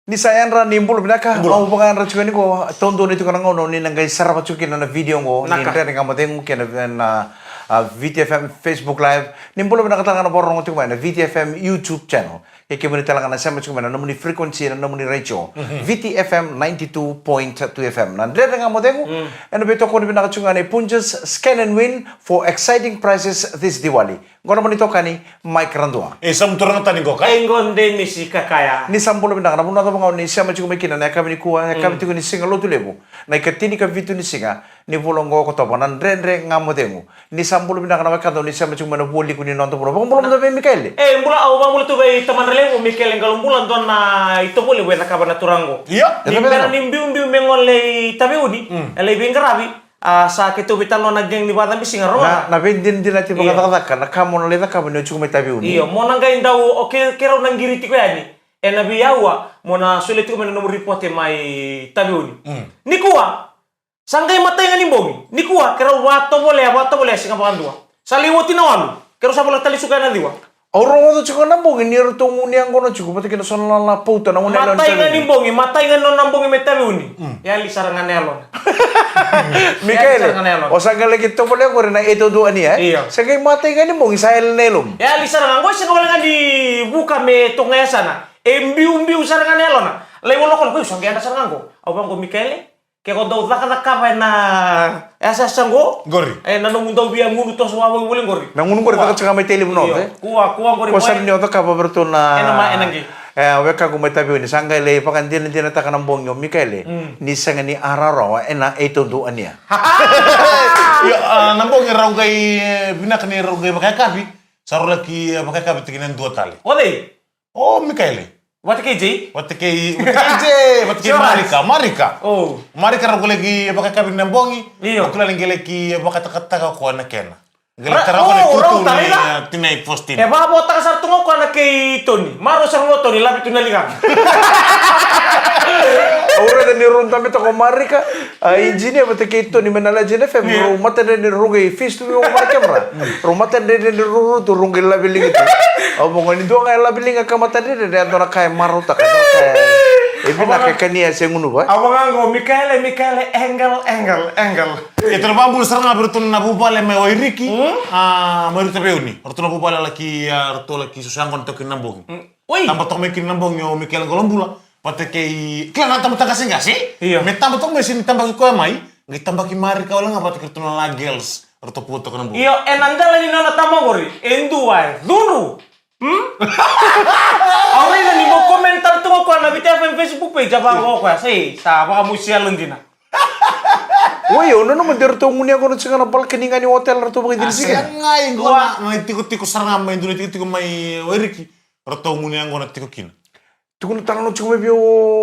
Ni sayang ra nimbul binaka au pangan ra chukani ko tondo ni tukana ngono ni nangai sarap chukin na video ngo ni ndere ngamo tengu kena na VTFM Facebook live nimbul binaka tangana borong ngo tukana VTFM YouTube channel ke kemuni talangana sama chukana namuni frequency na namuni radio VTFM 92.2 FM na ndere ngamo tengu and beto ko ni binaka chukani punjas scan and win for exciting prizes this Diwali ngono moni tokani Mike Randua sam turang tani ko kay Engonde misi kakaya. ni sambulo binaka na muna ngau ni sama chuku mekina na kami ni kuwa kami tiku ni singa lotu lebu na ikatini ka vitu ni singa ni volongo ko topa nan rendre ngamo dengu ni sambulo binaka na wakado ni sama chuku mana woli kuni nonto bro bang belum be Mikael Mbula au bang mula tu bay taman relevo Mikael ngalong bulan don na ito boleh buat nakabana turango. iya Nimbera nimbiu mengole tabi uni, elai bengkarabi. Sa kito bitan lo naggeng ni bata misi ngaro. na bendin din natin pagkakatakan na kamo na leta kamo ni chuku may tabi uni Iyo, mo nang gain daw okay kiraw nang giriti ko yani. E nabiyawa mo na sulit ko man nomor report may tabi uni. Nikuwa. Sanggay matay nga nimbongi. Nikuwa kiraw wato boleh singa pakandua. Saliwoti na walu. Kiraw sa bola tali suka na diwa. Orang itu cukup nambung ini orang tuh nguni yang kono cukup pasti kita soal la pauta na nguni Matay nga nimbongi, matay nga non nambongi may tabi uni. Ya li sarangan elon. Mikael o sanggal lagi to boleh ko na ito doon niya Iya. sagay matay nga nimbong isael nelum Ya li sarangan ko sa nga di buka me tongaya sana. Embiu sarangan elon na. Lay wala ko ko sanggay na sarangan ko. Abang ko Mikael kaya ko daw nakakapa na asa sanggo gori nanong daw biya munu to sa wawang wuling gori. nangunung ko rin ka may telem no Kuha gori. Kosan niyo to kapaberto na Enanggi. weka ko may tabi ni sangay le pakandin din na takan ng bongyo Mikael ni sanga ni araro ena ito doon niya iya nambong raw kay binak ni raw kay makakabi saro laki makakabi tiginan dua tali Ode. oh Mikael What KJ? Wati kay Marika. Oh. Marika raw lagi makakabi nambongi. Iyo. Akula lang lagi makatakataka ko na kena. Ra- Galera ko na oh, tutu raw tali ni na. tinay postin. Baka po taka sa tungo ko na kay Tony. Maro sa mo Tony, labi to nalingan. Ora da ni runta meta ko marika engineer bata kito ni manala jene fem rumata da ni rugi fish tu mo kamera rumata da ni ruru tu rungi la biling itu abo ngoni do ngai la biling ka mata da da andora kai maruta ka kaya ibi na ka kania sengunu ba Abang ngo Mikael engel. Ito na bambul sarang bertun na bubale may wairiki. Marita peuni. Bertun na bubale laki bertun laki susangkon to kinambong. Uy. Tambah to may kinambong yo Mikael Golombula. Pati kay kailan tambah kasi nga si? Iya. May tambah to may sinitambah ko may. Ngi tambah ki Marika wala nga pati kertun na girls. Bertun puto kinambong. Iyo enandala ni nona tama gori. Enduai. Duru. Awalnya na ni mo komentar tungo ko na BTFM Facebook page abang ko kwa say sa baka mo siya lundina. Woi, ono no mader to ngunya kono tsanga na balkani ngani hotel rato bagi diri sika. Ngay ko na tiko sarang may dun tiko may wairiki. Bertun ngunya ngona tiko kin. Tukun tangan no tsuma bio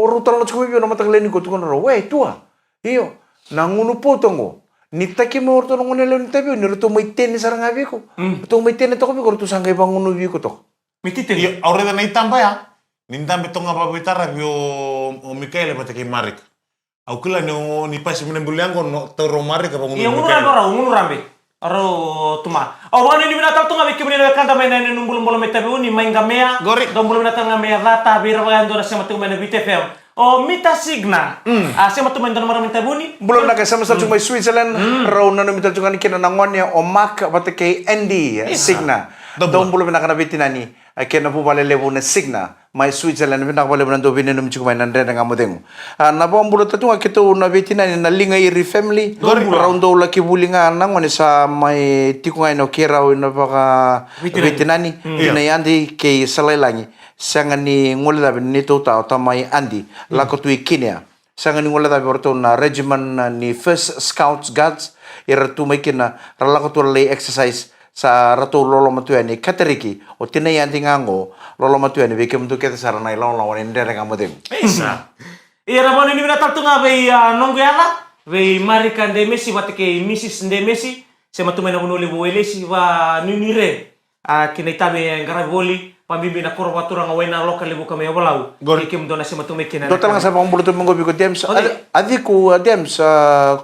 rutan no tsuma bio na matagleni ko tukun ro. Wei, tua. Iyo, nangunu potongo. Nitaki mo orto nungune leun tabi ni ruto may teni sarang abi ko. To may teni to ko ko ruto sangay bangunu bi ko to. Mititin. Iya, ahora na itamba ya. Nintambe tonga babitara bio o Mikael pati kay Marika. Au kila ni pasi minambuliango no toro Marika bangun. Iya ngunu rambe. Aro tuma. Awan ini binatang tunga biki binatang kanta main numbul may tabi uni main gamea. Gori. Dombul binatang gamea rata bira bagan dora sama tu main BTFM. Oh mita signa. Sama tu main dora maraming tabi uni. Belum nak sama sa cuma Switzerland raw na numita tunga ni kina nangonya o mak pati kay Andy Signa. Dom belum nak na bitinani. Kena po pala levo na Signa. May Switzerland binak pala nan dobi num chukuma nan rena ngamodengu. Na bom bulo tatunga kito na bitinani na linga iri family. Round do laki bulinga nangone sa may tikunga no kira na baka bitinani. Pinayandi kay salailangi. Sanga ni ngula dabi ni tota may Andy lako tui Kenya. Sanga ni ngula dabi orto na regiment ni First Scouts Guards ira tu may kina ralako tu lay exercise sa ratu lolo matuani kateriki o tinayan tingango lolo matuani beke mtu kete sarana ilong lawan indere ngamodem Isa. Iya ramon ini binatang tunga be nonggo yala. Be Marika de Messi batike Mrs de Messi. Sema tu main nuli boelesi wa nunire. Kina itabe ngara goli. Pambibi na koro watura ngawena lokal lebu kami walau. Ikim dona sema tu mekina. Total nga sa pangbulo tu monggo biko Dems. Adiku Dems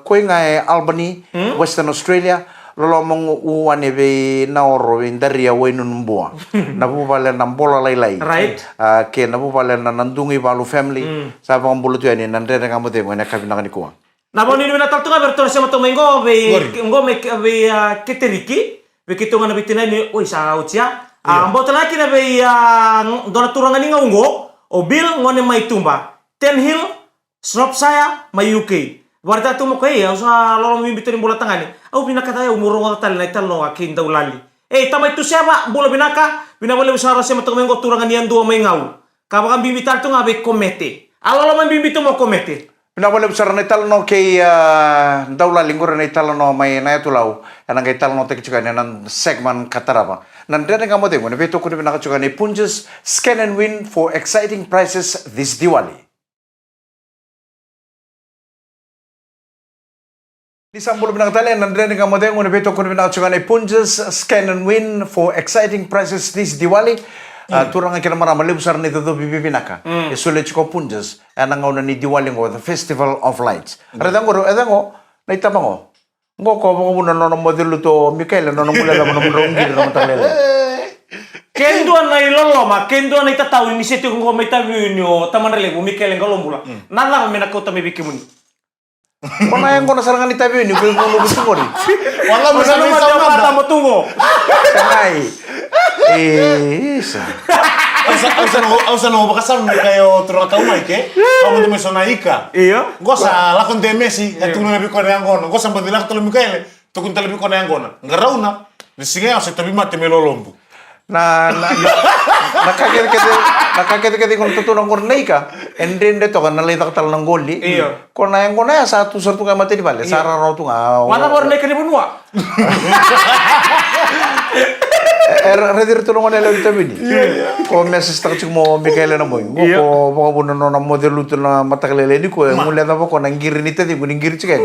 koi ngai Albany, Western Australia. lolo mong uwan be na oro in daria we nun bua na bu vale na bola lai Right. ke na bu vale na nandungi balu family sa bang bulu tu ani nandre na kamu te ngone kabina ni kuwa Na mo ni na taltunga bertor sa matomengo be keteriki be kitunga na bitina ni oi sa ucia ambo tanaki na be dona turanga ni ngaungo o bil ngone mai tumba Ten Hill Snop saya mai UK warta tu mo kay sa lolo mi bitin bola tangani au binaka tayo umuro ng tal na italo akin daw lali tamay tu siya ba bola binaka binawala usara sa matomengo turanga ni ando may ngau kabakang bibitar tu nga be komete alolo man bibito mo komete Pinawala besar na italo no kay daula linggur na italo no may na tulau anang kay italo no te kichuka nan segment kataraba nandre na kamu te ngone beto ko ni pinakachuka ni Punches Scan and Win for exciting prices this Diwali. Di sambul pinakatali nandre na kamu te ngone beto ko ni pinakachuka ni Punches Scan and Win for exciting prices this Diwali. Turang kira maramali besar ni tutu bibi pinaka. Sulit cukup Punches anang ngau ni Diwali ngo the Festival of Lights. Ada ngo na itama ngo. Ngo ko mo muna no modelo to Mikael no mula la mo rongir no talele. Kendo na ilolo ma kendo na itatao ni seto ko may tabi nyo tamanrele bu Mikael ngalo mula. Nala me nakota me bikimuni. Kona yang kona sarangan itabi ni ko mo gusto ko rin. Wala mo sa Ano misa mo mata. mo tungo. Kanay. Isa. Ausa no bakasam kayo turang tau mai ke. Kamu tu meso naika. Iya. Gosa lakon de Messi, ya tu lebih kau yang kono. Gosa badilak tu lebih kaya. Tu kun lebih kau yang kono. Ngarauna. Disinga asa tapi mate melolombu. Nakakit kung tutunang ko na ika, and then dito ka nalita ka talang goli. Iyo. Kung na yung ko na, sa tusar to ka mati di bale, sa araw to nga. Wala mo rin ka ni bunwa. Redir tulungan nila ito bini. Kung message tak cik mo Mikaela na mo. Ko mga puno na modelo to na matakalele ni ko. Mula na ko nang giri nito di kuning giri cik.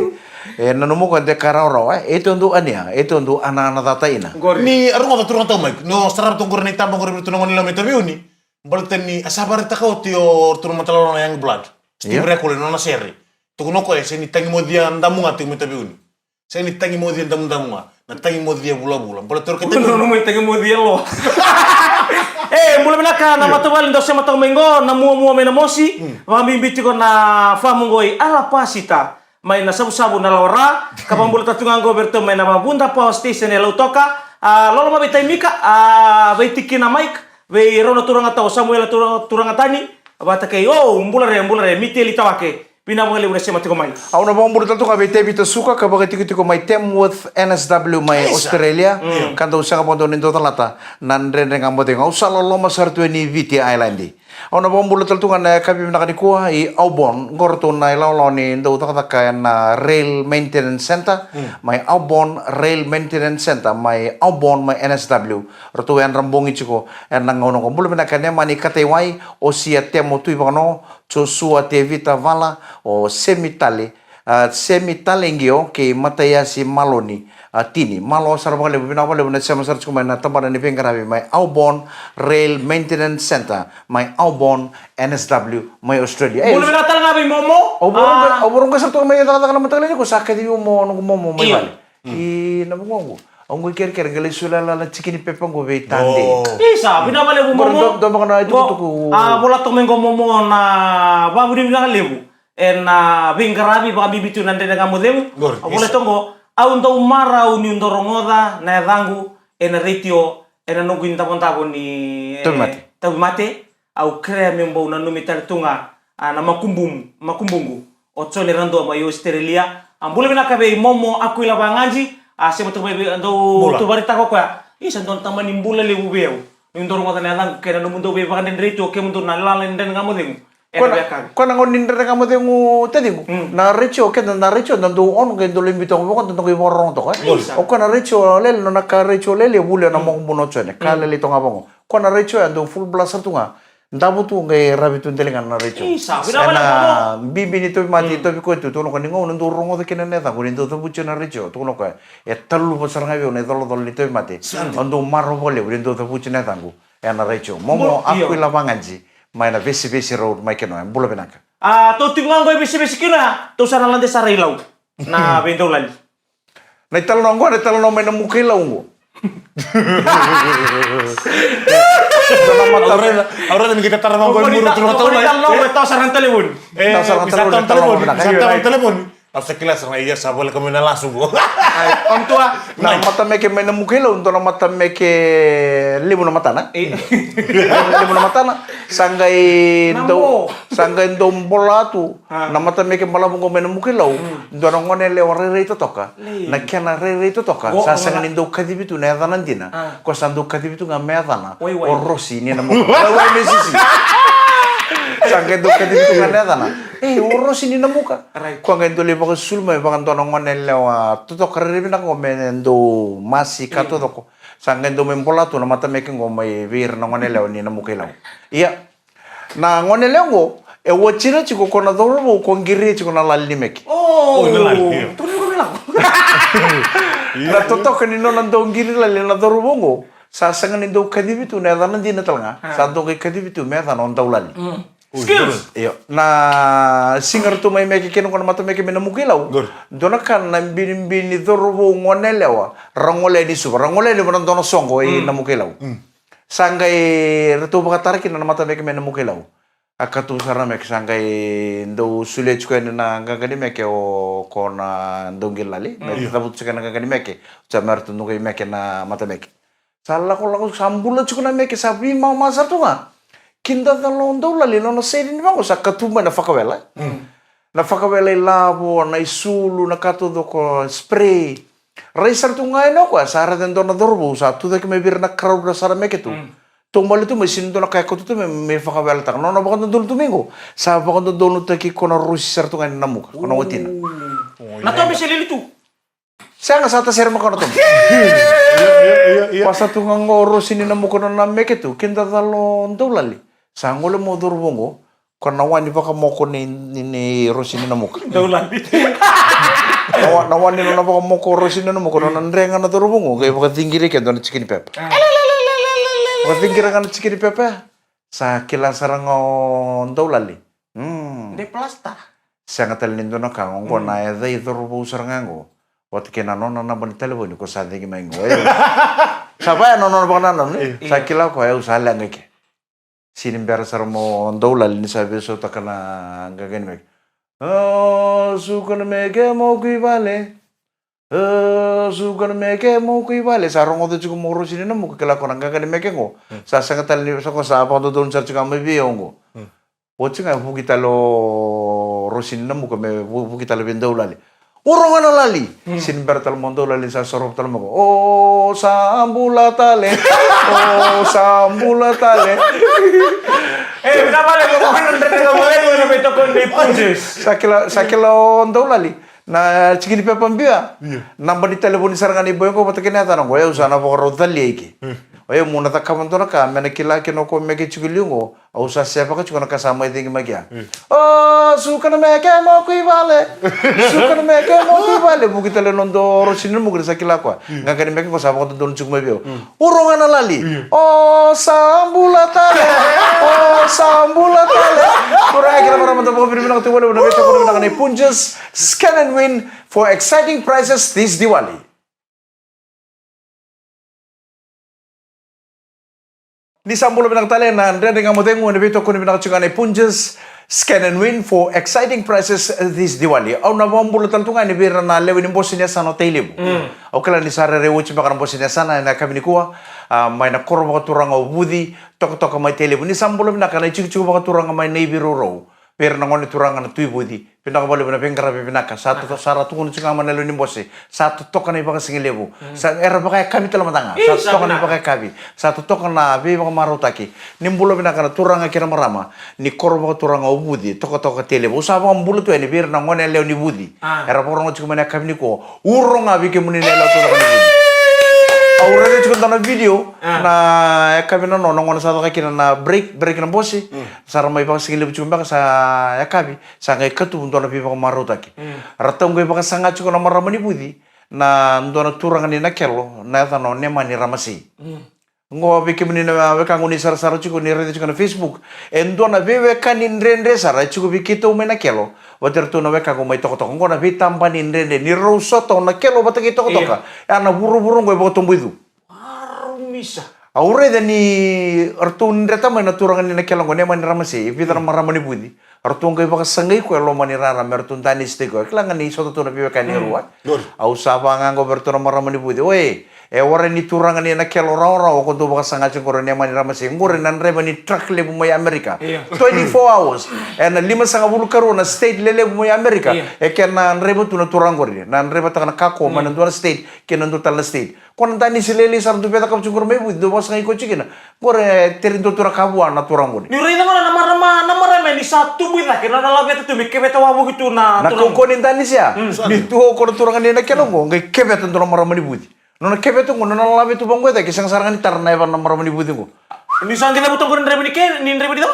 Nanumo ko de karaw ito ndo ania, ito ndo ana tatay na. Ni arunga ta turang tau mai. No starap tong kurni tambang kurni tulungan nila metabiu ni. Balten ni asabar ta kau tio turun matalon yang blood. Steve Rekole no na seri. Tu kuno ko se ni tangi mo dia ndamunga tu metabiu ni. Se ni tangi mo dia ndamunga. Na tangi mo dia bula-bula. Bala tur kita No mo itagi mo dia lo. Mula binaka na matawal ndo sa matomengo na muo me na mosi. Mamibiti ko na famunggoy ala pasita. May nasabu-sabu na laura, kapang bulat at tungang goberto may namabunda po station nila utoka, lolo mabitay mika, bay tiki na Mike, bay rono turang ataw, Samuel turang atani, bata kay, mbulare, miti litawake, pinabang libre siya matikomay. Ako na bang bulat to ka bete bito suka ka bakit ko may Tamworth NSW may Australia kan daw siya ka pang doon nito talata nandren nga mo ting usalo lo masartu ni VT Island. Ako na bang bulat to kan kabi nakanikuha i Aubon gorto na ilaw ni daw takataka na Rail Maintenance Center may Aubon Rail Maintenance Center may Aubon may NSW roto yan rambongi chiko yan nangono ko bulat na kanya mani katewai o siya temo tu ibano Joshua Tevita Vala o semitale ngio ke mataya si maloni tini malo sarabale binawale na siya masarch ko na tabaran ni pengarabi may Aubon Rail Maintenance Center may Aubon NSW may Australia Mula binatal nga bay momo? Oborong ka sa to may takata ka naman tagalini ko sakit yung mo ano mo may bali nabungo ko ang kikir galisula la chikini pepang go be tande Isa, binabale mo momo. do mga na ito ko Mula tumengo momo na babudi nga lebu. Bingarabi baka bibitu nande nga modemu. Mula tongo au ndo umara uni ndo rongoda na dangu ena retio ena nungu intabon ni tabimate au krea membo na numitar tunga na makumbungu otsole rando ma yo Australia ambule bina kabe momo akuila banganji sema to ndo to barita ko kwa isa ndo tamani mbula lebu beu ndo rongoda na dangu kena no mundo be baka den retio ke mundo na lala den nga modemu. Kung ang nindra ka mo yung tadi mo na richo nando on kay do limbito mo kan tong morong to ka o kana richo lel no naka richo lele bule na mo buno chone kala lito nga bango kana richo ando full blaster to nga ndabo to ngay rabitu delingan na richo na bibi ni to mati to ko to no kaningo ndo rongo de kinene ta kunin to bucho na richo to no ka talu pasar nga yo ne dolo ni to mati ando marro bole ndo to bucho na tangu na richo momo aku labanganji may na besi road may keno ang bula binaka. To tingang ko besi kina to sana lande sa Rilaw na bendolali. Na italo ngo na italo may namukila ngo. Ahora ni kita tarang ko muro tulong Kung ito sarang telepon. Bisa telepon. Hasta kelas na iya sabol kami na langsung ko. Ang tua. Na mata meke may namukila unto na mata meke limu na mata na. Limu na mata na. Sanggay do bolatu. Na mata meke malabong ko may namukila. Do na ngone le warere ito toka. Na kena rere ito toka. Sasangan indo kadibitu na yadanan dina. Ko sando kadibitu nga medana. Orosi ni namukila. Wai mesisi. Sanggay do kadibitu nga medana. Orosi ni namuka. Ko nga indo le baka sulma baka do na ngone le tutok rere na ko mendo masi kato toko. Sanggay do men bolatu na mata meke ngo may vir na ngone le ni namukila. Iya. Na ngone le ngo e wachira chiko kona doro mo ko ngiri chiko na lali meki. Oh, nalali. Tuloy ko bilang. Na toto kanino nando ngiri lali na doro mo sa sangan indo kadibitu na danan din na talanga. Sa do kay kadibitu me danon daw lali. Skills. Iyo. Na singar tu may meki kino kono mata meki menamukilaw. Dona kan na bini doro mo ngone lewa. Rangole di su. Rangole di mo dono songo e namukilaw. Sanggay retu bakatarakin na mata meki menamukilaw. Akatu sarana mek sangai ndo sulet ko na gagani meke o kona ndongil lali me tabut sekana gagani meke chamar tu ngai meke na mata meke sala ko lagu sambula chukuna meke sabi mau masar tu nga kinda talondo lali no sedi ni bango sakatuma na fakawela labo na isulu na kato do ko spray raisar tu ngai no ko sara den dona dorbo sa tu de ke me bir na crowd na sara meke tu Tumbal itu mesin tu nak kayak tu me fakawela tak no bakon dulu tu minggu sa bakon dulu tu ki kono rusi sartu kan namuka kono watina Na to bisa lili tu. saya nggak sata ser makono tu pas tu ngoro sini namuka no nameke tu kinta talo ndolali sa ngole mo durbongo kono wani baka moko ni rusi ni namuka Daulan. nawani no baka moko rusi ni namuka no nrenga na durbongo kay baka tinggi ke don chicken pepper Watingkira kan cikiri pepe sa kila sarango ndolali. De plasta. Sangat lindo na kang ngo na eda idorbo sarango. Wat kena nona na ban telefon ko sa digi mengo. Sapa nona ba nanon sa kila ko ay usala ngeke. Sinimber sarmo ndolali ni sabi so takana gagan meg. Oh sukan mege mo kuibale. Sugan meke mo kui vale sarong odo chuko moro sini no mo kala kona ngaka ni meke ngo sa sanga tal ni so ko sa pa do don char chuka me bi ngo o chinga bu kita lo rosini no mo ko me bu kita lo bendo lali urong ana lali sin bertal mondo lali sa sorop tal mo o sambula tale Kenapa le mo kan ndete ko mo le beto kon de punjes. sakila ondo lali na cikini pepambia namba di telepon sarangan ibu ko patakina tanong goya usana pokoro dali iki oye muna takamantona ka mena kila kino ko mege chikuliungo au sa siapa ka chukona kasama idingi magia oh sukan meke mo kuivale bukita le nondo rosinin mo grisa kila ko ngakani meke ko sabo ko don chukma bio urongan lali oh sambula tale kurai kira para mata ko piripinang tiwala na beto ko na punjes scan and win for exciting prizes this Diwali. Di sambulo binang talen na Andrea dengan modengo na bito ko ni binang chungane punjes scan and win for exciting prizes this Diwali. Au na bambulo taltunga ni bira na lewi ni bosi niya sana tailib. Au kala ni sare rewochi baka bosi niya sana na kami ni kuwa may na koro baka turang au budi tok may tailib. Ni sambulo binang kana chiku baka turang may neighbor row. Pero nangoni turang na tuy budi. Pinakabalo na pengkara pinaka. Satu tungun chunga manalo ni bosi. Satu toka na ibaka singilebu. Sa era baka kami tala matanga. Satu toka na ibaka kami. Satu toka na bi baka marutaki. Nimbulo pinaka na turang akira marama. Ni koro baka turang au budi. Toka telebu. Usaba mbulo tu ni bir nangoni leo ni budi. Era porong chunga mana kami ni ko. Urong abi ke muni lelo tu ni budi. Aurele chukun na video na kami na nonong sa kina na break na bosi sara may baka sigilib chumba sa yakabi sa kay katu ndo na bibaka marutaki ratong kay baka sanga chukun na maramani budi na ndo na turangan ni nakelo na tano ne mani ramasi Ngo bikin menina weka nguni sar chiku ni rede chiku na Facebook. Endo na bebe kan inrende sara chiku bikito umena kelo. Water tu na weka ngo mai toko toko. Ngo na bitam pan inrende ni rosoto na kelo bata toko toka. Ya na buru-buru ngo botong buidu. Arumisa. Aure ni artun reta mai na turangan ni na kelo ngo ne mani ramasi. Ipita na maramani budi. Artun kai baka sangai ko lo mani rara mertun tani stego. Klangan ni soto tu na bebe kan ni ruat. Au sapa ngango bertun maramani budi. Oi. Ora ni turangan ni na kelo raura ko tu baka sangat cengkoro ni mani ramasi. Ngore nan reba ni truck le bumai Amerika. 24 hours. Na 5 karu na state lele bumai Amerika. Ken na reba tu na turangor ni. Na reba ta na kako man tu na state ken na total na state. Kon tani silele sar tu peta kap cengkoro me budi do baka sangai ko cikina. Ngore terin tu turakabu na turangor ni. Ni rei na nama ni satu buida kena na labe tu mi kebeta wabu gitu na. Na kokonin tani siya. Ni tuho ko turangan ni na kelo ngo ngai kebeta tu na maramani budi. Nona kebetu ngo nona labe tu banggo ta kisang sarangan ni tarna evan na maramani budi ngo. Ni sang kena butong ko rebe ni ke ni rebe dito.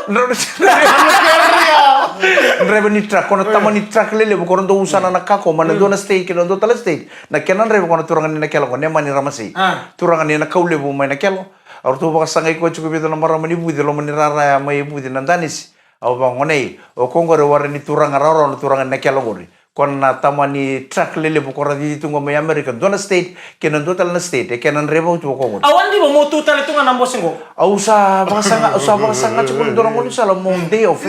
Rebe ni truck kono tamani truck lele bu kono do usana na kako mana do na state kino do tala state. Na kenan rebe kono turangan ni na kelo ngo ne mani ramasi. Turangan ni na kaule bu mai na kelo. Aur tu baka sangai ko cukup itu na maramani budi lo mani rara mai budi nandanis. Au bangonei o kongo re warani turangan raro na turangan na kelo ngori. Kon na tamani truck lele bu kora di tungo mai America dona state kenan do tala na state kenan rebo tu ko ngori. Awan di mo tu tali tunga nambo singo. Au sa baka sanga cukup dorong ngoni sala mo day off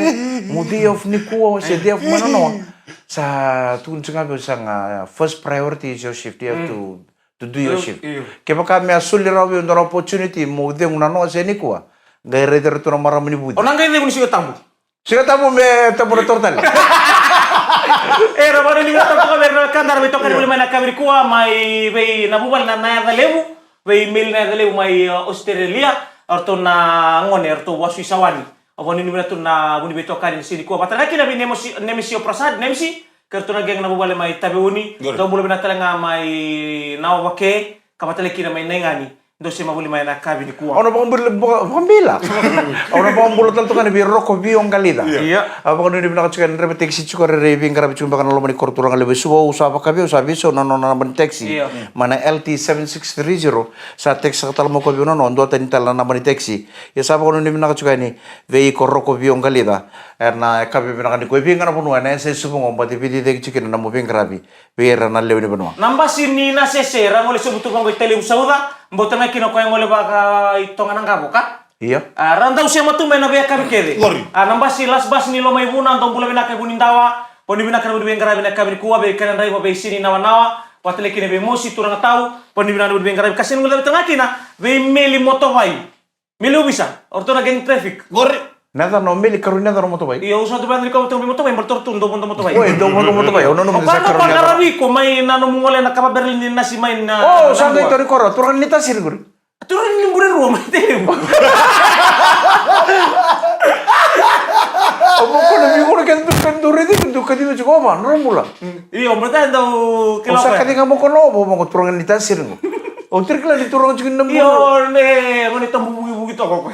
mo day off ni kuo se day off mana no. Sa tun cenga be sanga first priority is your shift. You have to do your shift. Kepa kami asul rawi untuk opportunity mo de una no se ni kuo. Gaire der tu na maramani budi. Onang gaire ni sigo tambu. Siya tamu me tamu tortal. Era baru ni kita tahu kabar kandar betul kan boleh mana kabar kuah mai bei nabubal na naya lebu bei mil naya lebu mai Australia atau na ngone atau wasu isawani apa ni betul na buni betul kan di sini kuah patah lagi nabi nemisi oprasad nemisi kertu na geng nabubal mai tabe uni atau boleh benar telenga mai nawa wake kapatale kira mai nengani dosi mabuli mai na kabi ni kuah. Ono pambila. Ono pambula tanto kan bi roko bi on galida. Iya. Apa kan ni bina kacukan rebe taxi cuka rebe ngara cuma kan lo mani korturang lebe subo usa apa kabi usa biso nono na ban taxi. Mana LT 7630 sa taxi katal mo ko bi nono ndo tan tala na ban taxi. Ya sa apa kan ni bina kacukan ni vei koroko bi on galida. Erna kabi bina kan ko bi ngara punu ana se subo ngomba ti pidi taxi chicken na mo bi ngarabi. Bi era na lewe ni bano. Namba sini na sese rangole sebutu kongo tele usauda. Mbota na kino ko yang oleh baka itongan ang kabuka. Iya. Randa usia matu mena be kabi kede. Namba si las bas ni lo mai buna antong pula bina kabunin dawa. Poni bina kana be ngara bina kabi kuwa be kana rai be sini nawa watele kine be mosi turang tau. Poni bina be ngara kasin ngule tengah kina be meli motovai. Meli bisa. Orto na geng traffic. Gori. Nada no meli karuna nada no motobai. Iya usah tu bandri kau tengah motovai bertortun do motovai. Oi do motobai. Ono no bisa karuna. karuna. Karabi ko mai nanu mungole na kaba berlin nasi main na. Oh, santai tori koro. Turun ni tasir guri. Turun ni bukan rumah itu. Apa kau lebih kau kan kendur itu kendur kadi tu kau mana rumula. Iya, berarti tahu kelapa. Usah kadi kamu kau nopo mau turun ni tasir guri. Oh, terkala di turun juga nemu. Iya, ne, mana tamu bugi kok.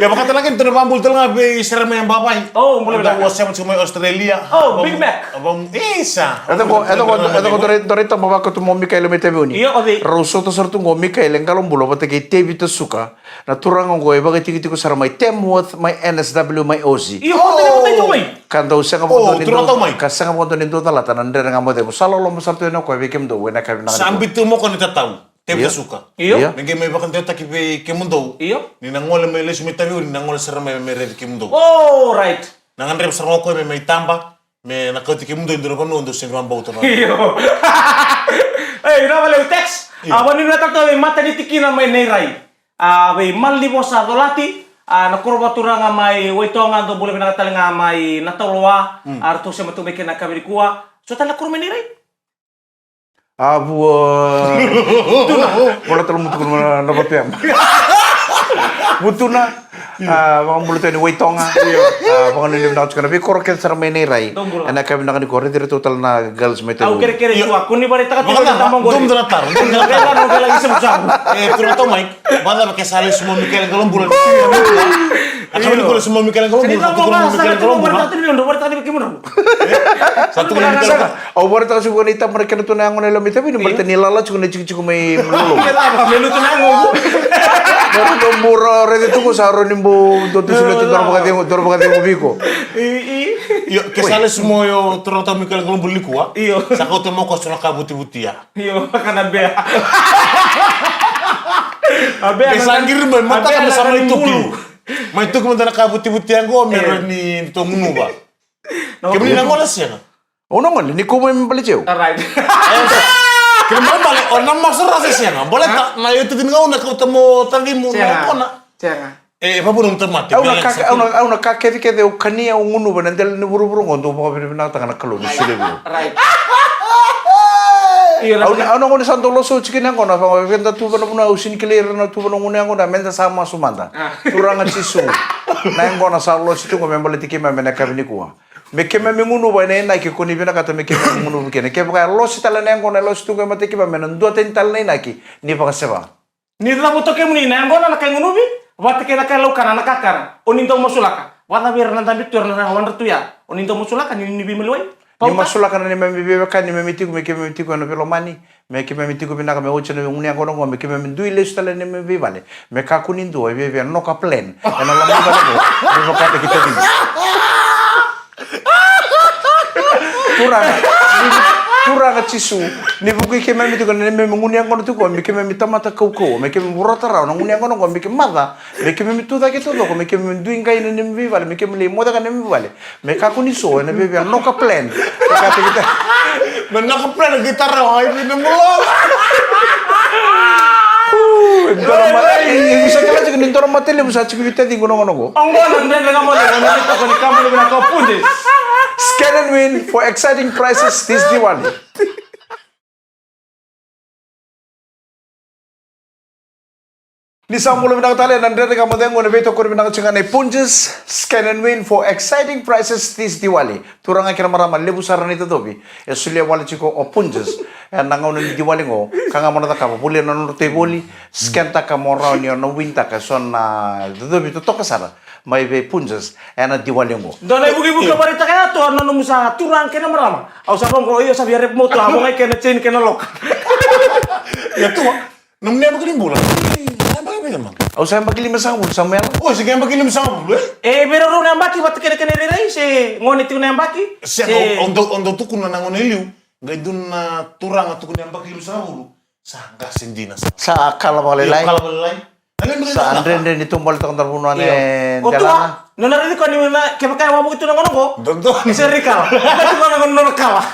Ya baka talaga ito na pambul talaga be isra may ang babay. Oh, mulai dah wasem cuma Australia. Oh, Big Mac. Abang isa. Ito ko dorito mabako tu mo Mikael me tabi uni. Iya, odi. Roso to sartu ngo Mikael ang kalong bulo pati kay tebi to suka. Na turang ngo e bagay tiki ko sara may Temworth, may NSW, may Aussie. Iya, ko tayo may. Kanda usa nga mo turang tao may. Kasanga mo to nindo talata nandere nga mo de. Salo lo mo sartu no ko bikem do wena kay na. Sambil tu mo ko nitataw. Tempe suka. Iya. Nengke may bakan teta kibe kemundo. Iya. Ni nangol may les may tabi ni nangol sara may red kemundo. Oh, right. Nangan rep sara ko may tamba. May nakati kemundo indro kono ndo sin mambo to. Iya. Eh, ina wala text. Awan ni natak to mata ni tikina may nerai. May mali mo sa dolati. Nakurba turang may waitonga do boleh binakatal nga may natolwa. Arto sa matumeke na kabirikuwa. So tala kurma nerai. Abu bola telu mutu na batem. Mutuna mga buluto ni waitonga. Mga nilim na kana bi koroken sar may nerai. Ana kami na kani dire total na girls may tayo. Au kere aku ni barita ka tamang Dum dum tar. Dum dum tar. No lagi sa musang. Pero to Mike, banda ba kesali sumo Mikael galong bulan. Akan kalau semua mikiran kamu Sini bulan kamu tuh bahas mikiran sangat kamu cuma bulan. berarti milion dolar tadi bagaimana? Satu bulan mikiran kamu. Au bora ta sugo ni ta mereka tu na ngone lami tapi ni berarti ni lala cukup ni cukup mai melulu. Kita apa melu tu nangu. Baru dombura rede tu ko saro nimbo do tu sulit tu dor bagati mo biko. Yo, kesale semua yo ternyata mikiran kamu beli kuah. Iyo. Sakau tu mau kau sudah kabuti-buti ya. Iyo, karena bea. Abe Kesangir main mata kan sama itu dulu. Mai itu kemudian kabuti-buti yang gua merani itu ngunu ba. Kemudian nang ngolas ya. Ono ngone ni ko mo mbali jeu. Alright. Kemudian balik orang masuk rasa sih nggak. Boleh tak? Nah itu tin kau nak ketemu tadi mau nak. Jangan. Apa pun untuk mati. Au na ka ke de o kania o ngunu ba ndel ni buru ngondo mo ba na ta kana kalu ni sule bu. Right. Iyo, Au na ngone santo loso chikin ngona fa venda tu ba na usin clear na tu ba ngone ngona menda sama sumanda. Turanga chisu. Na ngona sa lo situ ko membali tiki ma mena kabini kuwa. Mekeme ngunu ba na ki koni bina kata mekeme ngunu kene ke ba lo sitala na ngona lo situ ko mate ki ba mena ndo tental na ki ni pa seba. Ni la moto ke muni na ngona na kay ngunubi. Wate ke na kay lo kana na kakara. Oninto mosulaka. Wala bir na tambi tur na wan tu ya. Oninto mosulaka ni bi meluai. Ni masula kana ni memi bebe kan ni memi tiku mekeme tiku no pelo mani. Mekeme tiku bina ka me oche no nguni ngono ngo mekeme ndui le sitala ni me vale. Me ka kuni ndo bebe no ka plan. Ena la mo ba ko. Ni ka te kita ni. Kurang cisu ni buku ke memi tu kan ni memi nguni ngono tu ko mekeme tamata kau mekeme burata ra nguni ngono ko mekeme mada mekeme tu da ke to ko mekeme ndui ngai ni me vale mekeme le moda kan ni vale me ka kuni so na bebe no ka plan ka te kita Benar ke plan gitar ay ini mulu. Bisa kala juga nintor matele bisa cukup kita di ngono ko. Ang ngona ndeng nga mo le ngona to ko ni kamu le na ko punje. Scan and win for exciting prizes this Diwali. Ni sampulo binang tali nandere kamu dengo na beto kuri binang cengane punjes scan and win for exciting prizes this Diwali. Turang akhir marama lebu saran itu tobi. Ya sulia wali chiko o punjes. Ya nangaw na Diwali ngo kanga mo na taka buli na norte boli scan taka morao ni no win taka son na tobi to kasara. May be punjes na Diwali ngo. Dona ibu-ibu ka barita kaya to ano musa turang kena marama. Au sabong ko iyo sa biarep mo to amo ngay kena chain kena lock. Ya tuh, namanya begini bulan. Au saya bagi 5 sahul samel. Oh, sekian begini sama bulu. Pero ro na baki wat kena kena rai se ngoni tu na baki. Siapa untuk tuh kuna nangon eliu, nggak itu na turang atau kuna yang bagi sama bulu. Sangka sendina sama. Sa akal balelai. Kalau belai. Sa andre ni tumbal tak terbunuh ane O tu jalan. nona ri ko ni na ke pakai wamu itu na ngono ko. Tentu. Isa rikal. Itu na ngono kala.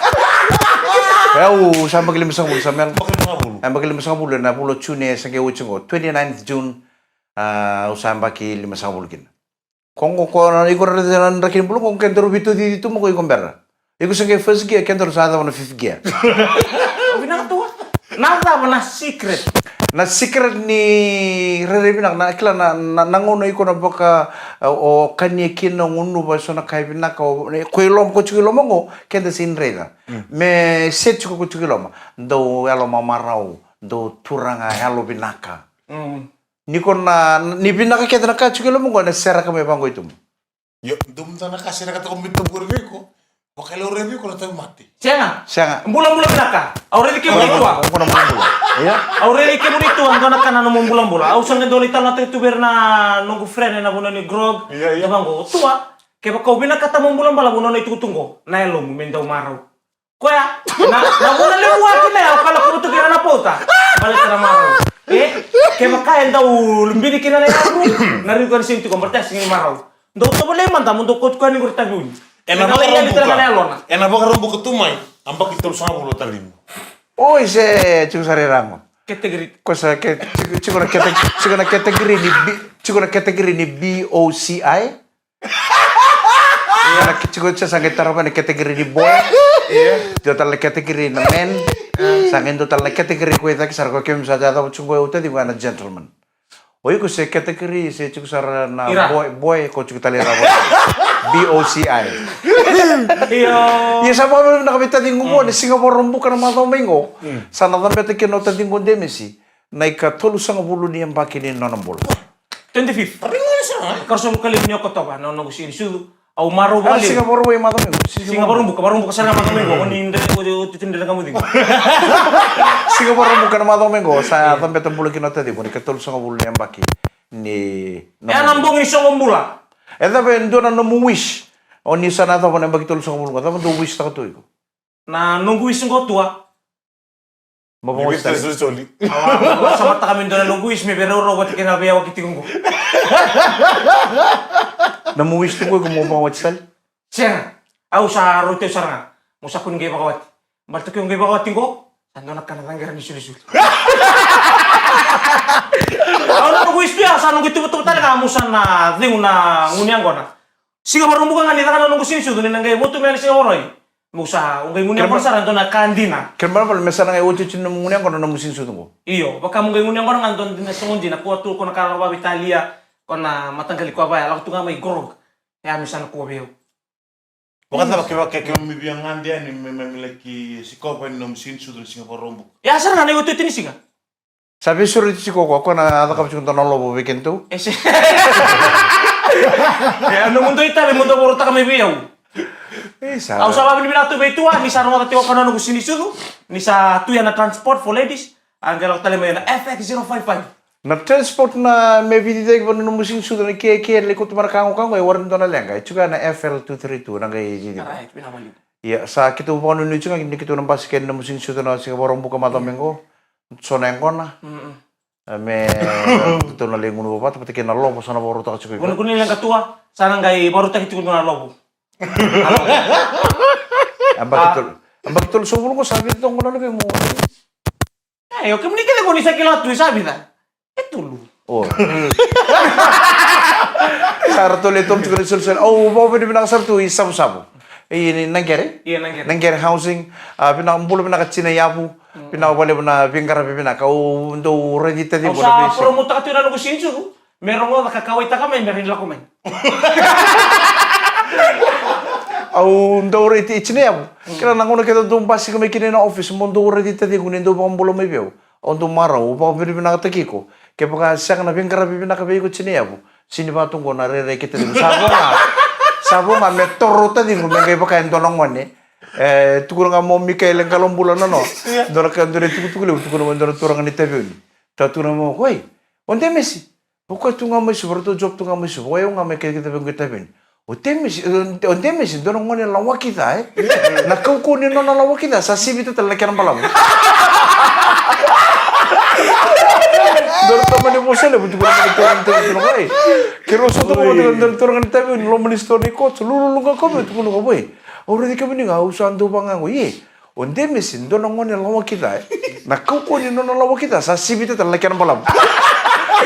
Eu sa bagi 5 sahul samel. Pakai sama bulu. Ang bagi 5 sahul na pulo June sa ke uchingo 29th June usang bagi 5 sahul kin. Kung ko na igor na rakin pulo kung kentro bitu di tu mo ko ikombera. Iku sa ke first gear kentro sa na fifth gear. Bina tu. Nada na secret. Na secret ni rere binak na kila na nangono iko na baka o kanye kino ngunu ba so na kai binak o kuilom ko chukilom ngo kenda sin rega me set ko chukilom do yalo mamarau do turanga yalo binaka ni kon na ni binaka kenda na ka chukilom ngo na sera ka me bango itu Yo, dum tanah kasih kata kombitum kuriko. Pakai loreng ko na tayo mati. Sianga. sianga Bulan-bulan binaka. Aureli ke bonito. ko na mo iya Aureli ke bonito ang dona kana no bulan-bulan. Au sanga doni tal na tu berna nunggu friend na bunani grog. Iya. Bango tua. Ke kau binaka ta bulan-bulan bunani tu tunggo. Na elo mendau marau. Koya. Na bulan le buat na kalau ko tu kira na pota. Balik tara marau. Ke makaya ndau lumbini kina na yaru. Nari ko sintu ko bertes ngi marau. Ndau to boleh manta mundo ko ko ni gurta gun. Enak bakal rombo ketumai. Ambak itu sama bulu tadi. oh ise chung sare rango Kategori. cosa che ci con categoria ni BOCI ya ci con sange taroba ni categoria ni boy total la categoria na men sange total la categoria ko ita kisar ko kem sa jada chungo uta di wana gentleman oy ko se categoria se ci sar na boy ko ci tali rabo BOCI Iyo. ya sama ba nakabita dingo mo ni Singapore rumbu kana mataw mengo sana tambe te kino ta dingo demesi na ika tolu sanga bulu ni ambaki ni nonambol 25th. Tapi ngomong sana. Karso kali nyokot to ba no no sini sudu. Au maro ba li. Singapura way madomingo. Singapura buka sana madomingo ni ndre ko tindre kamu dingo. Singapura bukan madomingo. Sa tambe tambulu kinota di boni ketul songo bulu yang baki. Ni. Ya nambong ni songo mula. Eta ben do na no wish. Oni sana to boni baki tul songo bulu. Eta do wish ta to iko. Na nunggu isong tua. Mabong Wis terus soli. Awa sama ta kami dona nunggu isme pero ro wat kina biya wakiti ko. Na wish to ko mo pa watsal. Siya. Au sa rote saranga. Musa kun gay bakawat. Balto ko gay bakawat ko. Sando na kanatanggar ni sulisul. Au na nunggu isme sa nunggu tubuto talaga musa na dingo na ngunyang ko na. Siga marumbu ka nganita ka nunggu sini sudu ni nangay moto mel siya oroy. Musa, ungay ngunyang ko sa ranto na kandina. Kerana pala mesana ngai uci cina mungyang kono na musin sutungo. Iyo, baka ungay ngunyang ko na nganton din na sungon din. Nakuha to ko na karawa Italia. Ko na matanggali ko abaya. Lako to nga may gorog. Kaya misan nakuha biyo. Bukan tak pakai biangan dia ni memiliki psikopat nom sin sudah Singapura rombuk. Ya, asal nga na iwatu tinisi nga. Sabi suruh ci koko ako na ada kapag kunta nolo bo weekend tu. Ese. Ya, ano mundo ita, mundo borota kami biyaw. Sa. Au sa babin binato ba tua, ni sa rumah tatiwa ko na nung sini sudu. Ni sa tuya na transport for ladies. Ang galak tali mo yun na FX055. Na transport na may vidideg ba no musin sudo na kaya le ko tumar kango kango ay waran to na lenga. Chuga na FL232 na kay gidi. Alright, pinabalik. Ya sa kitu pa no chuga hindi kitu nang basiken na musin sudo na siga borong buka madomingo. So na ko na. Me to na lengun ba tapos kina lobo sa na boro ta chuga. Kung kunin lang katua, sana ngay baru tak itu na lobo. Ang bagtol sumulong ko sabi dito ko na lagay mo. Ay, okay, muni kila ko ni sa kilo tu sabi ta. Ito lu. Oh. Sarto le tom chuga sulsul. Oh, bo pwede pinakasar tu isabu-sabu. Eh nangyari? Iya nangger. Nangyari housing, pinakamulo pinakatsinayapu, pinakawali mo na pingkarapi pinakaw, do ready tadi Au mo sa na basic. promote ka tu na nung sinsu. Meron mo nakakaway ta kami, meron nila kumain. Au do ready itsinayapu. Kaya nanguna kita doon basi kami kinina office, mo do ready tadi kunin do pakambulo may biyaw. Au do maraw, pa pwede pinakataki ko. Kaya pagka siya ka na pingkarapi pinakabi ko tsinayapu, sinibatong ko na re kita din. Sabo nga may toro tadi ko may kaya pakain doon ang wani. Tukuro nga mo Mikael ang kalombulan na no. Doon ka doon tukuro mo doon turang ni tabi yun. Tatuna mo, hoy, onde Messi? Buka tu nga may sobrado job tu nga may sobrado. Ayaw nga may kaya kita bang kita bin. Onde Messi, doon ang wani lawa kita eh. Nakaukunin na lawa kita. Sa CV ito talaga kaya ng palam. Doon naman yung musal, buti ko naman turang ko eh. Kiro sa ito ko, doon turang ni tabi yun. Lo manisto ni coach, lululong ka kami. Ito ko na ka boy. Already kami ni nga, usahan doon pa nga ko. Onde Messi, doon ang wani lawa kita eh. Nakaukunin na lawa kita. Sa CV ito talaga kaya ng palam.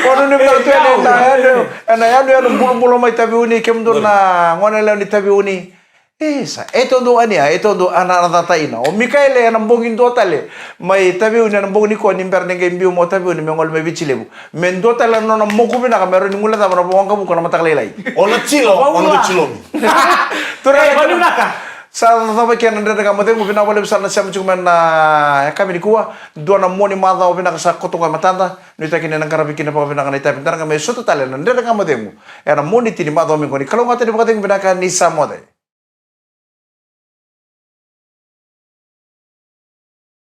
Ano ni ba ito yan? Bulo-bulo may tabi uni. Kim doon na ngona lang ni tabi uni. Ito doon niya. Ito doon natatain na. O Mikael yan ang bongin doon tali. May tabi uni ang bongin ko. Nimper ng imbiyo mo tabi uni. May ngol may bichili mo. Men doon tala no na moko pinaka. Meron yung mula tama na buwang ka buka na mataklaylay. Ona chilo. Turay, ano na ka? Sa tatapay kaya nandun ka mo mo pinawala sa na siya mo na kami ni kuha doon ang mo ni mata o pinaka sa kutong ka matanda nito kini nang karabi kina pa pinaka na itapi tara nga may suto tala nandun ka mo era mo ni tini mata o mi ko ni kalong ate ni pagkating pinaka ni sa mo